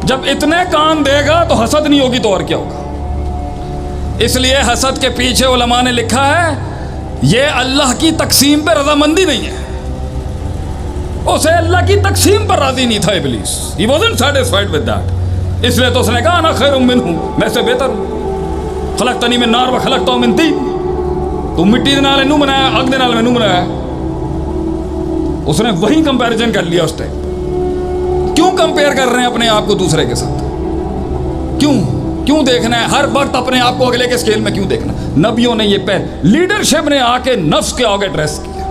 جب اتنے کان دے گا تو حسد نہیں ہوگی تو اور کیا ہوگا. اس لیے حسد کے پیچھے علماء نے لکھا ہے یہ اللہ کی تقسیم پہ رضامندی نہیں ہے. اسے اللہ کی تقسیم پر راضی نہیں تھا ابلیس. He wasn't satisfied with that. اس لیے تو اس نے کہا انا خیر منہ، میں سے بہتر ہوں. خلقتنی من نار و خلقتہ من طین. تو مٹی دے نال اینوں بنایا، اگ دے نال مینوں بنایا. اس نے وہی کمپیریزن کر لیا اس ٹائم. کیوں کمپیئر کر رہے ہیں اپنے آپ کو دوسرے کے ساتھ؟ کیوں دیکھنا ہے ہر وقت اپنے آپ کو اگلے کے اسکیل میں؟ کیوں دیکھنا؟ نبیوں نے یہ لیڈرشپ نے آ کے نفس کے آگے ڈریس کیا.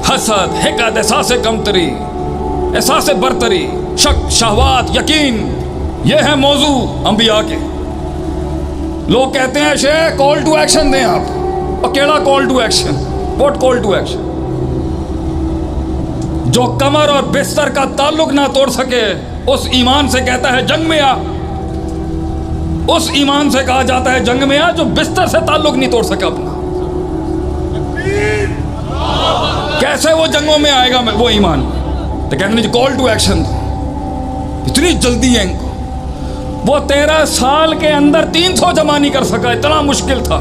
حسد، حقد، احساس کمتری، احساس برتری، شک، شہوات، یقین، یہ ہے موضوع انبیاء کے. لوگ کہتے ہیں شیخ کال ٹو ایکشن دیں آپ. اور کیڑا call to action? What call to action? جو کمر اور بستر کا تعلق نہ توڑ سکے اس ایمان سے کہتا ہے جنگ میں آ. اس ایمان سے کہا جاتا ہے جنگ میں آ جو بستر سے تعلق نہیں توڑ سکا اپنا. کیسے وہ جنگوں میں آئے گا وہ ایمان؟ تو کہتے ہیں کال ٹو ایکشن. اتنی جلدی ہے ان کو. وہ 13 سال کے اندر 300 جمع نہیں کر سکا، اتنا مشکل تھا.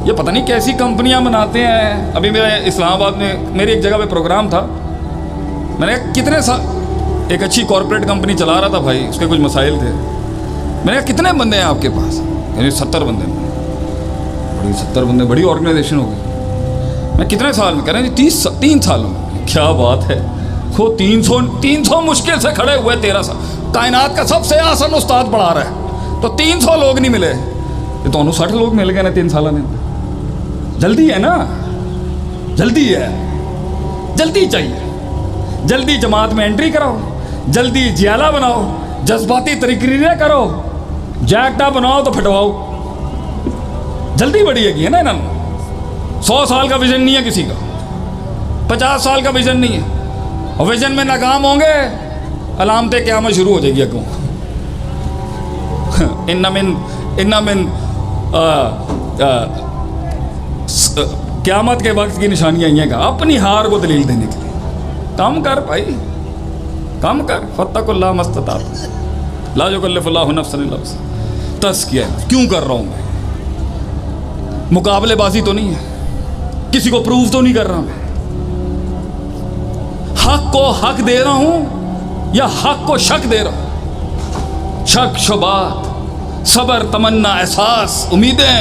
یہ پتہ نہیں کیسی کمپنیاں بناتے ہیں. ابھی میرے اسلام آباد میں میری ایک جگہ پہ پروگرام تھا. میں نے کتنے سال ایک اچھی کارپوریٹ کمپنی چلا رہا تھا بھائی، اس کے کچھ مسائل تھے. میں نے کہا کتنے بندے ہیں آپ کے پاس؟ یعنی 70 بندے. 70 بندے بڑی آرگنائزیشن ہو گئی. میں کتنے سال میں کہہ رہے ہیں 3 سالوں میں. کیا بات ہے، وہ 300 مشکل سے کھڑے ہوئے. 13 سال کائنات کا سب سے آسان استاد پڑھا رہا ہے تو 300 لوگ نہیں ملے. یہ تو 60 لوگ مل گئے نا 3 سال میں. جلدی ہے نا، جلدی ہے، جلدی چاہیے. جلدی جماعت میں انٹری کراؤ، جلدی جیالہ بناؤ، جذباتی تقریریں کرو، جیکٹا بناؤ تو پھٹواؤ. جلدی بڑی ہے نا انہوں نے. 100 سال کا ویژن نہیں ہے کسی کا، 50 سال کا ویژن نہیں ہے. اور ویژن میں ناکام ہوں گے علامتیں قیامت شروع ہو جائے گی. اگوں ان من قیامت کے وقت کی نشانیاں یہ کہ اپنی ہار کو دلیل دینے کے لیے کام کر بھائی، کام کر. فاتقوا اللہ ما استطعتم لا یکلف اللہ نفسا الا وسعہا. تزکیہ کیوں کر رہا ہوں میں؟ مقابلے بازی تو نہیں ہے، کسی کو پروف تو نہیں کر رہا میں. حق کو حق دے رہا ہوں یا حق کو شک دے رہا ہوں؟ شک، شبہات، صبر، تمنا، احساس، امیدیں،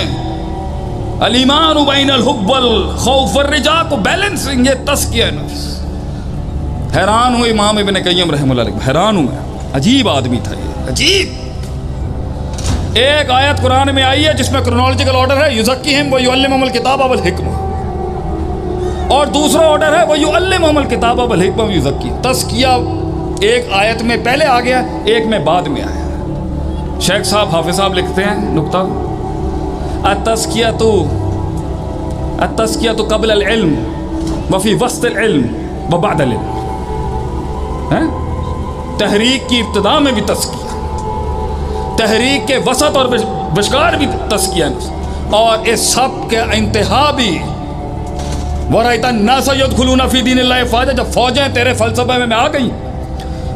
الایمان بین الحب والخوف والرجاء کو بیلنسنگ، یہ تزکیہ نفس. حیران ہوں امام ابن قیم رحمہ اللہ علیہ، حیران ہوں میں. عجیب آدمی تھا یہ، عجیب. ایک آیت قرآن میں آئی ہے جس میں کرونالوجیکل آرڈر ہے یزکیہم ویعلمہم الکتاب والحکمہ، اور دوسرا آرڈر ہے ویعلمہم الکتاب والحکمہ ویزکیہم. تزکیہ ایک آیت میں پہلے آ گیا، ایک میں بعد میں آیا. شیخ صاحب، حافظ صاحب لکھتے ہیں نکتہ، التزکیہ قبل العلم وفی وسط العلم وبعد العلم. تحریک کی ابتدا میں بھی تزکیہ، تحریک کے وسط اور بشکار بھی تزکیہ، اور اس سب کے انتہا بھی وَرَأَيْتَ النَّاسَ يَدْخُلُونَ فِي دِينِ اللَّهِ أَفْوَاجًا. جب فوجیں تیرے فلسفے میں آ گئیں،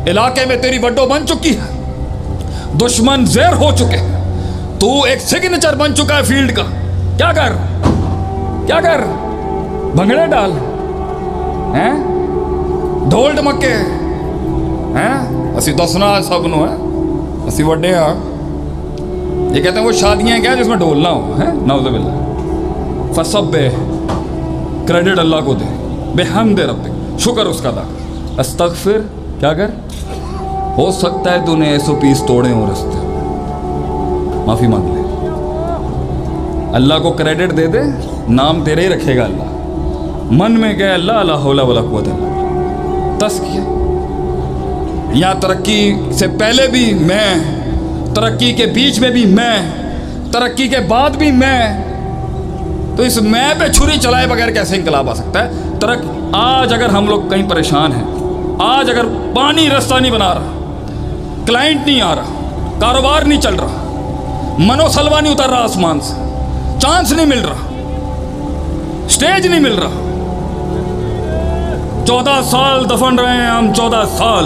علاقے میں تیری وڈو بن چکی ہے، دشمن زیر ہو چکے، تو ایک سگنیچر بن چکا ہے فیلڈ کا. کیا کر بھنگڑے ڈال، ڈھول ڈمکے، اسی دسنا سب نو ہے، اسی وڈے ہاں. یہ کہتے ہیں وہ شادیاں کیا جس میں ڈھول نہ ہو، نعوذ باللہ. فسبح، کریڈٹ اللہ کو دے، بحمد ربک، شکر اس کا ادا کر. استغفر، کیا کر؟ ہو سکتا ہے تو نے ایسو پیس توڑے ہوں رستے، معافی مانگ لے. اللہ کو کریڈٹ دے دے، نام تیرے ہی رکھے گا اللہ. من میں کہ اللہ لا حول ولا قوت الا باللہ. تزکیہ یہاں ترقی سے پہلے بھی میں، ترقی کے بیچ میں بھی میں، ترقی کے بعد بھی میں. تو اس میں پہ چھری چلائے بغیر کیسے انقلاب آ سکتا ہے؟ آج اگر ہم لوگ کہیں پریشان ہیں، آج اگر پانی رستہ نہیں بنا رہا، کلائنٹ نہیں آ رہا، کاروبار نہیں چل رہا، منو سلوا نہیں اتر رہا آسمان سے، چانس نہیں مل رہا، سٹیج نہیں مل رہا، 14 سال دفن رہے ہیں ہم، 14 سال